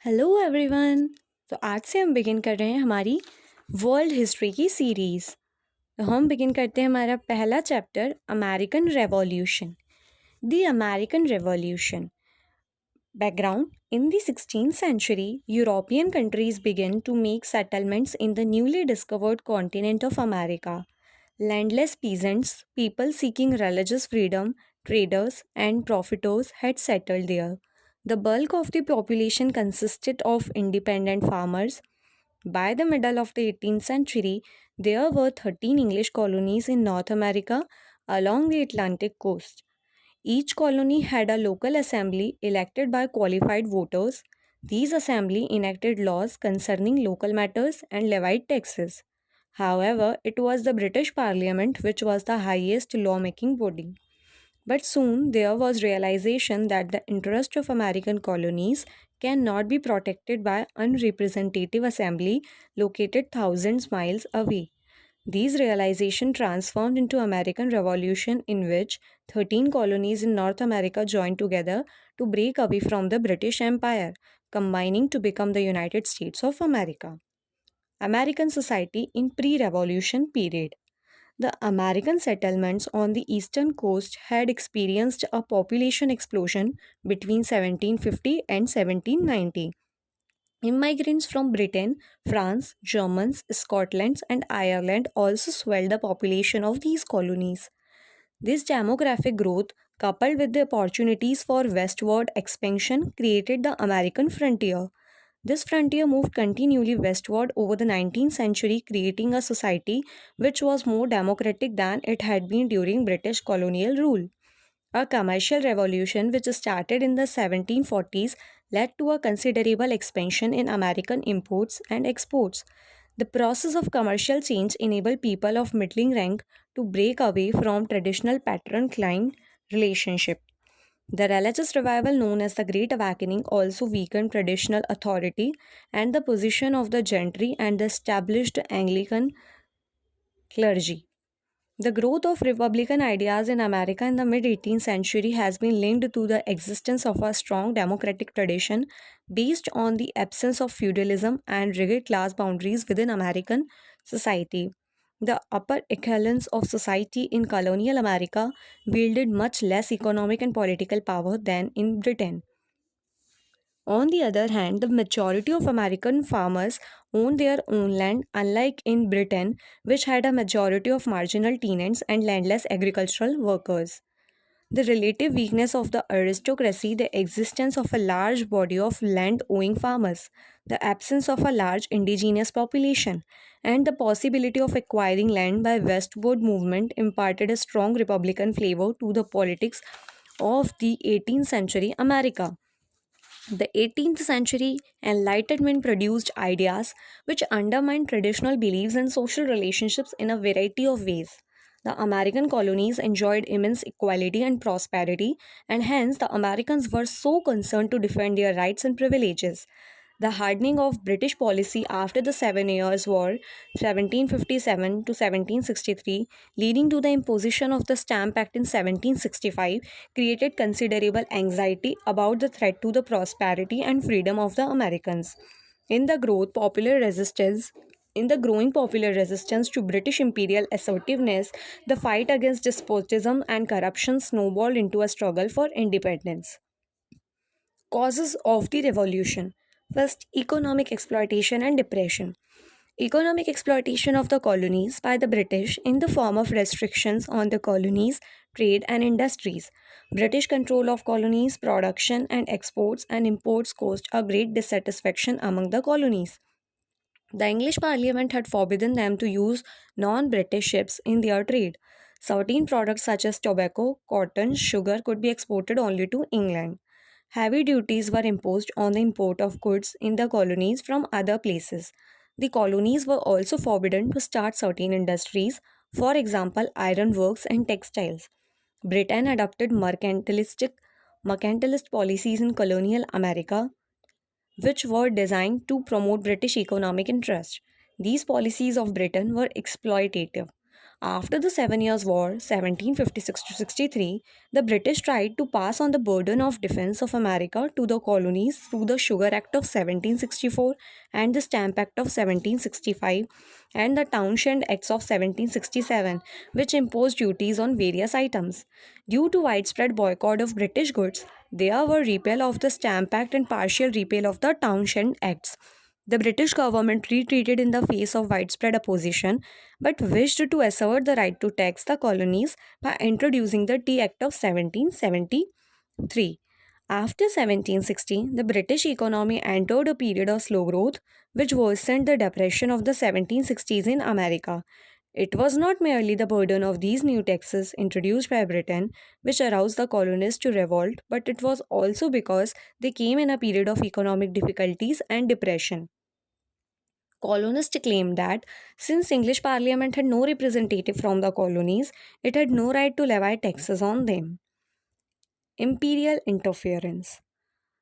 Hello everyone. तो आज से हम बिगिन कर रहे हैं हमारी वर्ल्ड हिस्ट्री की सीरीज़। तो हम बिगिन करते हैं हमारा पहला chapter American revolution. The American revolution background. In the 16th century, European countries began to make settlements in the newly discovered continent of America. Landless peasants, people seeking religious freedom, traders, and profiteers had settled there. The bulk of the population consisted of independent farmers. By the middle of the 18th century, there were 13 English colonies in North America along the Atlantic coast. Each colony had a local assembly elected by qualified voters. These assembly enacted laws concerning local matters and levied taxes. However, it was the British Parliament which was the highest lawmaking body. But soon there was realization that the interest of American colonies cannot be protected by unrepresentative assembly located thousands miles away. These realizations transformed into American Revolution in which 13 colonies in North America joined together to break away from the British Empire, combining to become the United States of America. American society in pre-revolution period. The American settlements on the eastern coast had experienced a population explosion between 1750 and 1790. Immigrants from Britain, France, Germans, Scotland, and Ireland also swelled the population of these colonies. This demographic growth, coupled with the opportunities for westward expansion, created the American frontier. This frontier moved continually westward over the 19th century, creating a society which was more democratic than it had been during British colonial rule. A commercial revolution which started in the 1740s led to a considerable expansion in American imports and exports. The process of commercial change enabled people of middling rank to break away from traditional patron client relationship. The religious revival known as the Great Awakening also weakened traditional authority and the position of the gentry and the established Anglican clergy. The growth of Republican ideas in America in the mid 18th century has been linked to the existence of a strong democratic tradition based on the absence of feudalism and rigid class boundaries within American society. The upper echelons of society in colonial America wielded much less economic and political power than in Britain. On the other hand, the majority of American farmers owned their own land, unlike in Britain, which had a majority of marginal tenants and landless agricultural workers. The relative weakness of the aristocracy, the existence of a large body of land owning farmers, the absence of a large indigenous population, and the possibility of acquiring land by westward movement imparted a strong republican flavor to the politics of the 18th century America. The 18th century Enlightenment produced ideas which undermined traditional beliefs and social relationships in a variety of ways. The American colonies enjoyed immense equality and prosperity, and hence the Americans were so concerned to defend their rights and privileges. The hardening of British policy after the Seven Years' War, 1757 to 1763, leading to the imposition of the Stamp Act in 1765, created considerable anxiety about the threat to the prosperity and freedom of the Americans. In the growth popular resistance in the growing popular resistance to British imperial assertiveness, the fight against despotism and corruption snowballed into a struggle for independence. Causes of the revolution. First, economic exploitation and depression. Economic exploitation of the colonies by the British in the form of restrictions on the colonies' trade and industries. British control of colonies' production and exports and imports caused a great dissatisfaction among the colonies. The English Parliament had forbidden them to use non British ships in their trade. Certain products such as tobacco, cotton, sugar could be exported only to England. Heavy duties were imposed on the import of goods in the colonies from other places. The colonies were also forbidden to start certain industries, for example, ironworks and textiles. Britain adopted mercantilist policies in colonial America, which were designed to promote British economic interests. These policies of Britain were exploitative. After the Seven Years' War, 1756 to 63, the British tried to pass on the burden of defense of America to the colonies through the Sugar Act of 1764 and the Stamp Act of 1765 and the Townshend Acts of 1767, which imposed duties on various items. Due to widespread boycott of British goods, there were repeal of the Stamp Act and partial repeal of the Townshend Acts. The British government retreated in the face of widespread opposition but wished to assert the right to tax the colonies by introducing the Tea Act of 1773. After 1760, the British economy entered a period of slow growth, which worsened the depression of the 1760s in America. It was not merely the burden of these new taxes introduced by Britain which aroused the colonists to revolt, but it was also because they came in a period of economic difficulties and depression. Colonists claimed that since English Parliament had no representative from the colonies, it had no right to levy taxes on them. Imperial interference.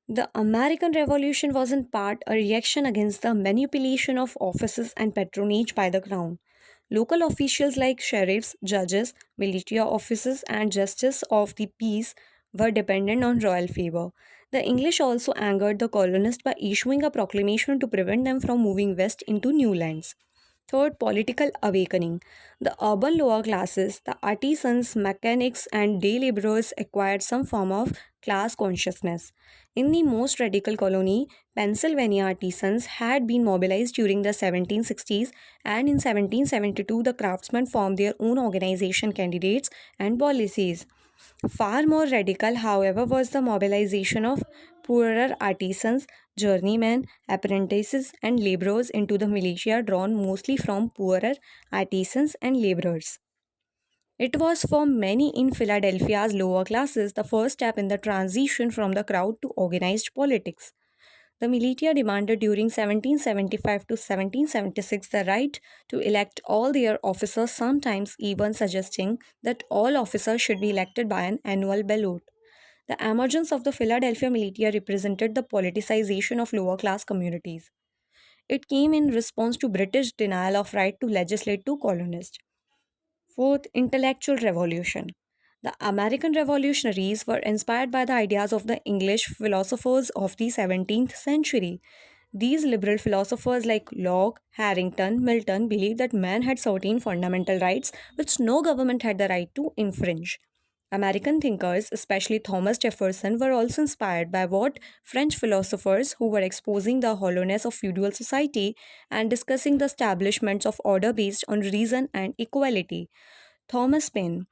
The American Revolution was in part a reaction against the manipulation of offices and patronage by the crown. Local officials like sheriffs, judges, militia officers, and justice of the peace were dependent on royal favor. The English also angered the colonists by issuing a proclamation to prevent them from moving west into new lands. Third, political awakening. The urban lower classes, the artisans, mechanics, and day laborers acquired some form of class consciousness. In the most radical colony, Pennsylvania artisans had been mobilized during the 1760s, and in 1772, the craftsmen formed their own organization candidates and policies. Far more radical, however, was the mobilization of poorer artisans, journeymen, apprentices, and laborers into the militia drawn mostly from poorer artisans and laborers. It was for many in Philadelphia's lower classes the first step in the transition from the crowd to organized politics. The militia demanded during 1775 to 1776 the right to elect all their officers, sometimes even suggesting that all officers should be elected by an annual ballot. The emergence of the Philadelphia militia represented the politicization of lower class communities. It came in response to British denial of right to legislate to colonists. Fourth, intellectual revolution. The American revolutionaries were inspired by the ideas of the English philosophers of the 17th century. These liberal philosophers like Locke, Harrington, Milton believed that man had certain fundamental rights which no government had the right to infringe. American thinkers, especially Thomas Jefferson, were also inspired by what French philosophers who were exposing the hollowness of feudal society and discussing the establishments of order based on reason and equality. Thomas Paine,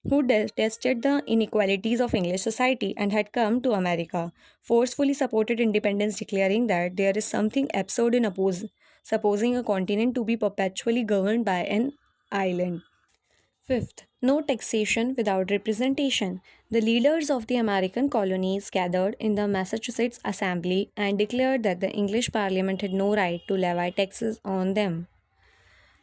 who detested the inequalities of English society and had come to America, forcefully supported independence, declaring that there is something absurd in supposing a continent to be perpetually governed by an island. Fifth, no taxation without representation. The leaders of the American colonies gathered in the Massachusetts Assembly and declared that the English Parliament had no right to levy taxes on them.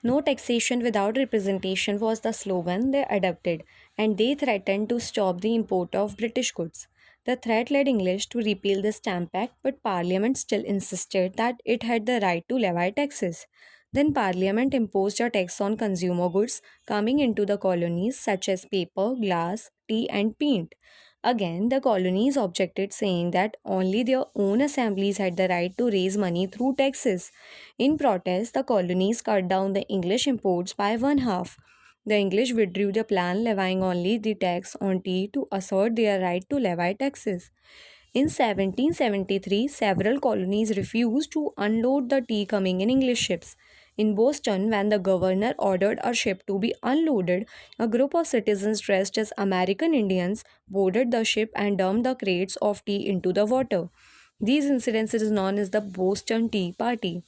No taxation without representation was the slogan they adopted, and they threatened to stop the import of British goods. The threat led English to repeal the Stamp Act, but Parliament still insisted that it had the right to levy taxes. Then Parliament imposed a tax on consumer goods coming into the colonies, such as paper, glass, tea, and paint. Again, the colonies objected, saying that only their own assemblies had the right to raise money through taxes. In protest, the colonies cut down the English imports by one half. The English withdrew the plan, levying only the tax on tea to assert their right to levy taxes. In 1773, several colonies refused to unload the tea coming in English ships. In Boston, when the governor ordered a ship to be unloaded, a group of citizens dressed as American Indians boarded the ship and dumped the crates of tea into the water. These incidents is known as the Boston Tea Party.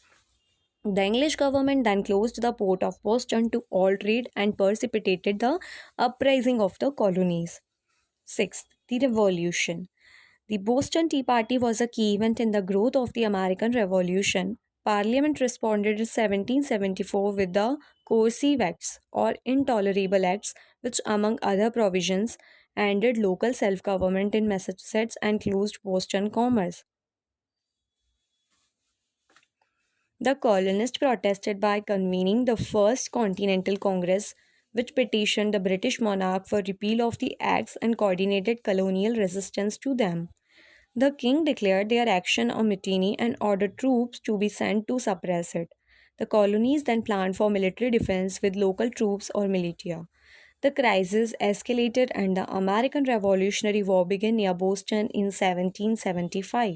The English government then closed the port of Boston to all trade and precipitated the uprising of the colonies. Sixth, the Revolution. The Boston Tea Party was a key event in the growth of the American Revolution. Parliament responded in 1774 with the Coercive Acts or Intolerable Acts, which, among other provisions, ended local self government in Massachusetts and closed Boston commerce. The colonists protested by convening the First Continental Congress, which petitioned the British monarch for repeal of the acts and coordinated colonial resistance to them. The king declared their action a mutiny and ordered troops to be sent to suppress it. The colonies then planned for military defense with local troops or militia. The crisis escalated and the American Revolutionary War began near Boston in 1775.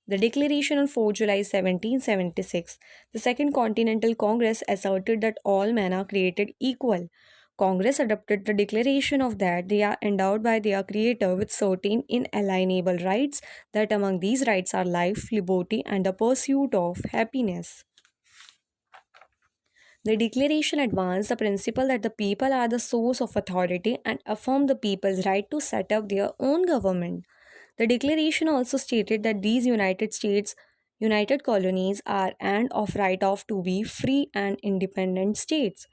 The declaration on 4 July 1776, the Second Continental Congress asserted that all men are created equal. Congress adopted the declaration of that they are endowed by their Creator with certain inalienable rights, that among these rights are life, liberty, and the pursuit of happiness. The declaration advanced the principle that the people are the source of authority and affirmed the people's right to set up their own government. The declaration also stated that these United States, United colonies are and of right of to be free and independent states.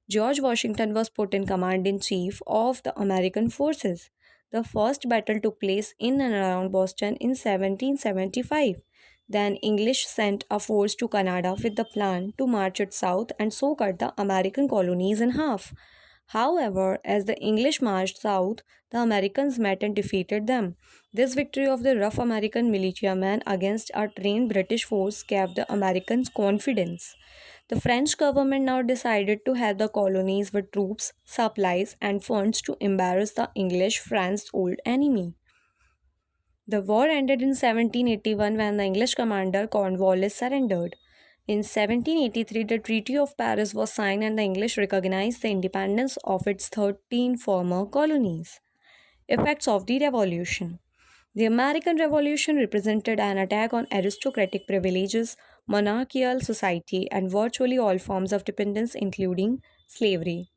George Washington was put in command in chief of the American forces. The first battle took place in and around Boston in 1775. Then English sent a force to Canada with the plan to march it south and so cut the American colonies in half. However, as the English marched south, the Americans met and defeated them. This victory of the rough American militiamen against a trained British force gave the Americans confidence. The French government now decided to help the colonies with troops, supplies, and funds to embarrass the English, France's old enemy. The war ended in 1781 when the English commander Cornwallis surrendered. In 1783, the Treaty of Paris was signed and the English recognized the independence of its 13 former colonies. Effects of the Revolution. The American Revolution represented an attack on aristocratic privileges, monarchical society, and virtually all forms of dependence, including slavery.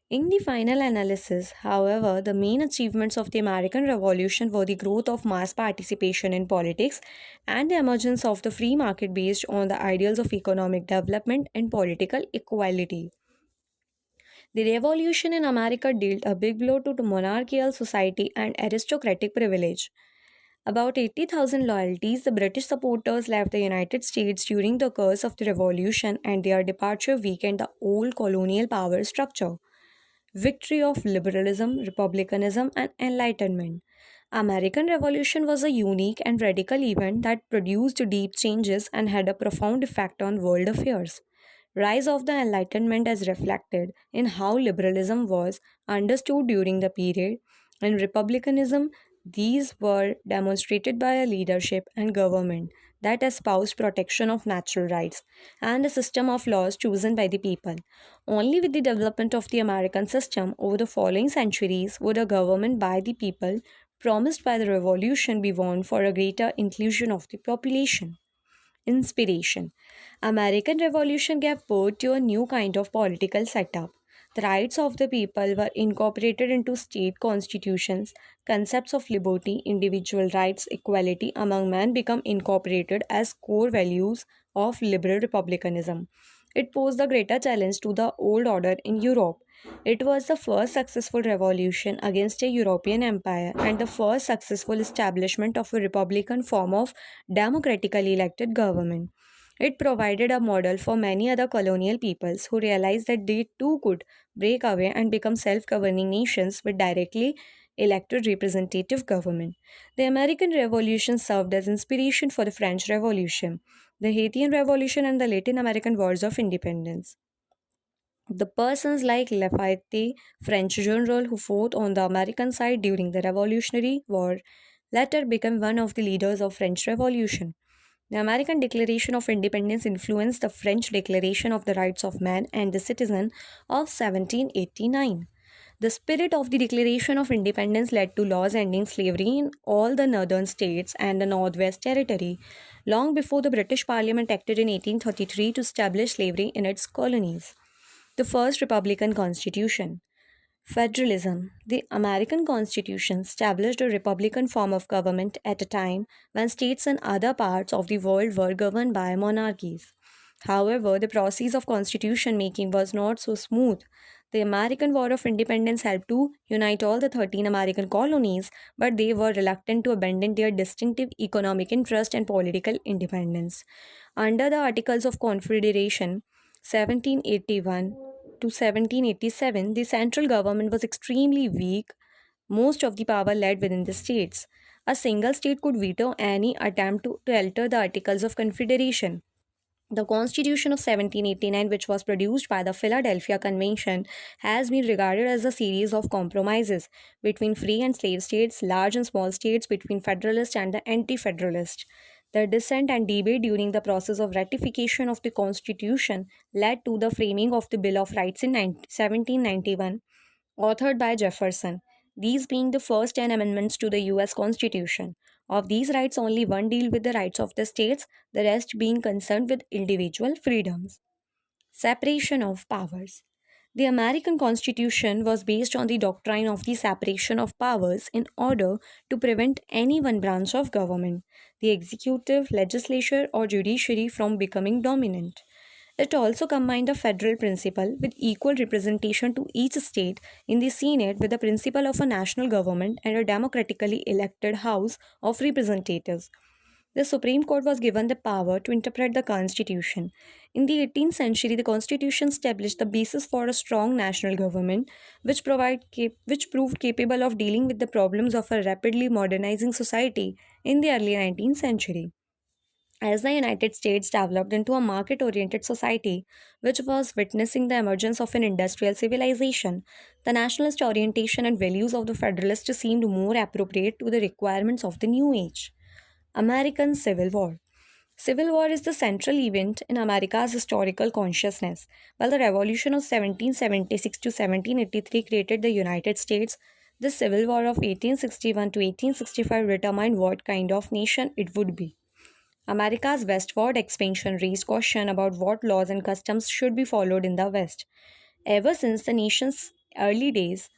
In the final analysis, however, the main achievements of the American Revolution were the growth of mass participation in politics and the emergence of the free market based on the ideals of economic development and political equality. The revolution in America dealt a big blow to the monarchical society and aristocratic privilege. About 80,000 loyalties, the British supporters left the United States during the course of the revolution, and their departure weakened the old colonial power structure. Victory of liberalism, republicanism, and enlightenment. American Revolution was a unique and radical event that produced deep changes and had a profound effect on world affairs. Rise of the Enlightenment as reflected in how liberalism was understood during the period, and republicanism, these were demonstrated by a leadership and government that espoused protection of natural rights and a system of laws chosen by the people. Only with the development of the American system over the following centuries would a government by the people promised by the revolution be won for a greater inclusion of the population. Inspiration. American Revolution gave birth to a new kind of political setup. The rights of the people were incorporated into state constitutions. Concepts of liberty, individual rights, equality among men become incorporated as core values of liberal republicanism. It posed a greater challenge to the old order in Europe. It was the first successful revolution against a European empire and the first successful establishment of a republican form of democratically elected government. It provided a model for many other colonial peoples who realized that they too could break away and become self governing nations with directly elected representative government. The American Revolution served as inspiration for the French Revolution, the Haitian Revolution, and the Latin American Wars of Independence. The persons like Lafayette, French general who fought on the American side during the Revolutionary War, later became one of the leaders of French Revolution. The American Declaration of Independence influenced the French Declaration of the Rights of Man and the Citizen of 1789. The spirit of the Declaration of Independence led to laws ending slavery in all the northern states and the Northwest Territory, long before the British Parliament acted in 1833 to establish slavery in its colonies. The first Republican Constitution. Federalism. The American Constitution established a republican form of government at a time when states in other parts of the world were governed by monarchies. However, the process of constitution making was not so smooth. The American War of Independence helped to unite all the 13 American colonies, but they were reluctant to abandon their distinctive economic interest and political independence. Under the Articles of Confederation, 1781, to 1787, the central government was extremely weak, most of the power led within the states. A single state could veto any attempt to alter the Articles of Confederation. The Constitution of 1789, which was produced by the Philadelphia Convention, has been regarded as a series of compromises between free and slave states, large and small states, between Federalists and the Anti Federalists. The dissent and debate during the process of ratification of the Constitution led to the framing of the Bill of Rights in 1791, authored by Jefferson, these being the first 10 amendments to the US Constitution. Of these rights, only one deal with the rights of the states, the rest being concerned with individual freedoms. Separation of powers. The American Constitution was based on the doctrine of the separation of powers in order to prevent any one branch of government, the executive, legislature, or judiciary, from becoming dominant. It also combined the federal principle with equal representation to each state in the Senate with the principle of a national government and a democratically elected House of Representatives. The Supreme Court was given the power to interpret the Constitution. In the 18th century, the Constitution established the basis for a strong national government, which proved capable of dealing with the problems of a rapidly modernizing society in the early 19th century. As the United States developed into a market oriented society, which was witnessing the emergence of an industrial civilization, the nationalist orientation and values of the Federalists seemed more appropriate to the requirements of the new age. American Civil War. Civil War is the central event in America's historical consciousness. While the Revolution of 1776 to 1783 created the United States, the Civil War of 1861 to 1865 determined what kind of nation it would be. America's westward expansion raised question about what laws and customs should be followed in the West. Ever since the nation's early days,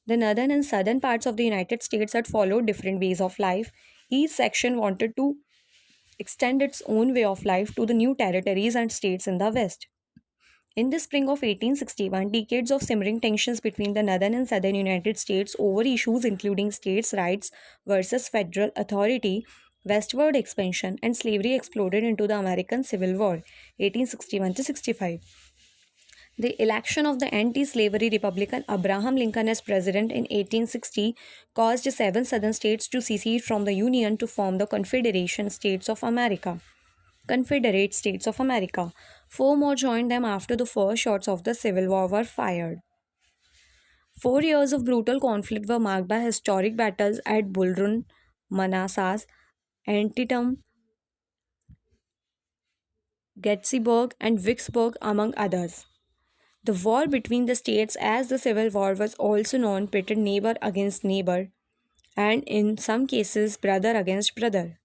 the northern and southern parts of the United States had followed different ways of life. Each section wanted to extend its own way of life to the new territories and states in the West. In the spring of 1861, decades of simmering tensions between the northern and southern United States over issues including states' rights versus federal authority, westward expansion, and slavery exploded into the American Civil War, 1861 to 65. The election of the anti slavery Republican Abraham Lincoln as president in 1860 caused seven southern states to secede from the Union to form the Confederation States of America. Confederate States of America. Four more joined them after the first shots of the Civil War were fired. 4 years of brutal conflict were marked by historic battles at Bull Run, Manassas, Antietam, Gettysburg, and Vicksburg, among others. The war between the states, as the Civil War was also known, pitted neighbor against neighbor, and in some cases, brother against brother.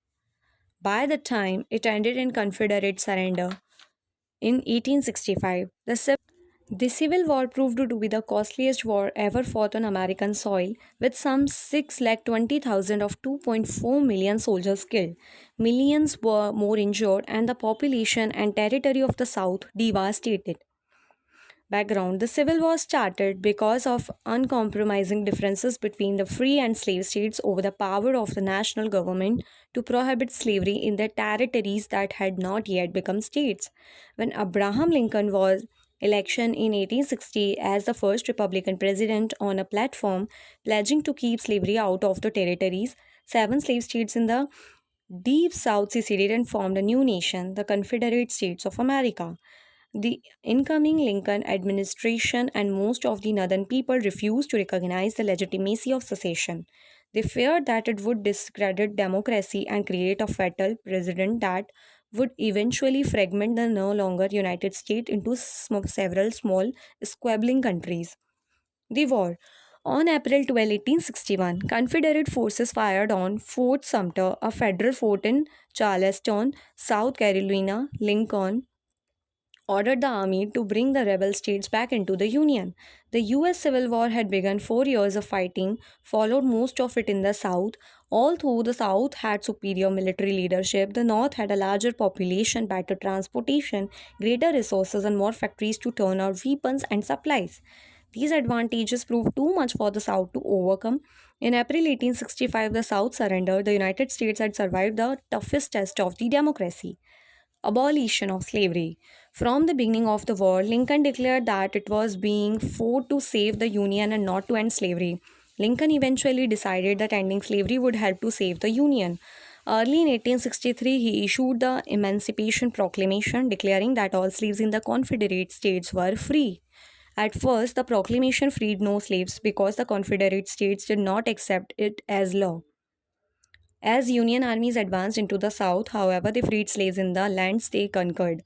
By the time it ended in Confederate surrender in 1865, the Civil War proved to be the costliest war ever fought on American soil, with some 6,20,000 of 2.4 million soldiers killed. Millions were more injured, and the population and territory of the South devastated. Background. The Civil War started because of uncompromising differences between the free and slave states over the power of the national government to prohibit slavery in the territories that had not yet become states. When Abraham Lincoln was election in 1860 as the first Republican president on a platform pledging to keep slavery out of the territories, seven slave states in the deep South seceded and formed a new nation, the Confederate States of America. The incoming Lincoln administration and most of the Northern people refused to recognize the legitimacy of secession. They feared that it would discredit democracy and create a fatal precedent that would eventually fragment the no longer United States into several small, squabbling countries. The war. On April 12, 1861, Confederate forces fired on Fort Sumter, a federal fort in Charleston, South Carolina. Lincoln ordered the army to bring the rebel states back into the Union. The US Civil War had begun 4 years of fighting, followed most of it in the South. Although the South had superior military leadership, the North had a larger population, better transportation, greater resources, and more factories to turn out weapons and supplies. These advantages proved too much for the South to overcome. In April 1865, the South surrendered. The United States had survived the toughest test of the democracy. Abolition of slavery. From the beginning of the war, Lincoln declared that it was being fought to save the Union and not to end slavery. Lincoln eventually decided that ending slavery would help to save the Union. Early in 1863, he issued the Emancipation Proclamation declaring that all slaves in the Confederate States were free. At first, the proclamation freed no slaves because the Confederate States did not accept it as law. As Union armies advanced into the South, however, they freed slaves in the lands they conquered.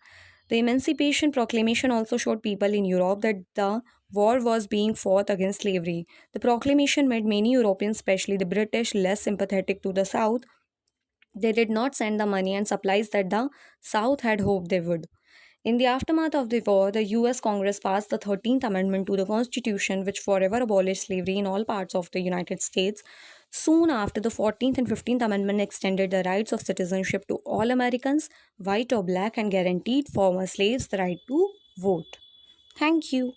The Emancipation Proclamation also showed people in Europe that the war was being fought against slavery. The proclamation made many Europeans, especially the British, less sympathetic to the South. They did not send the money and supplies that the South had hoped they would. In the aftermath of the war, the US Congress passed the 13th Amendment to the Constitution, which forever abolished slavery in all parts of the United States. Soon after, the 14th and 15th Amendment extended the rights of citizenship to all Americans, white or black, and guaranteed former slaves the right to vote. Thank you.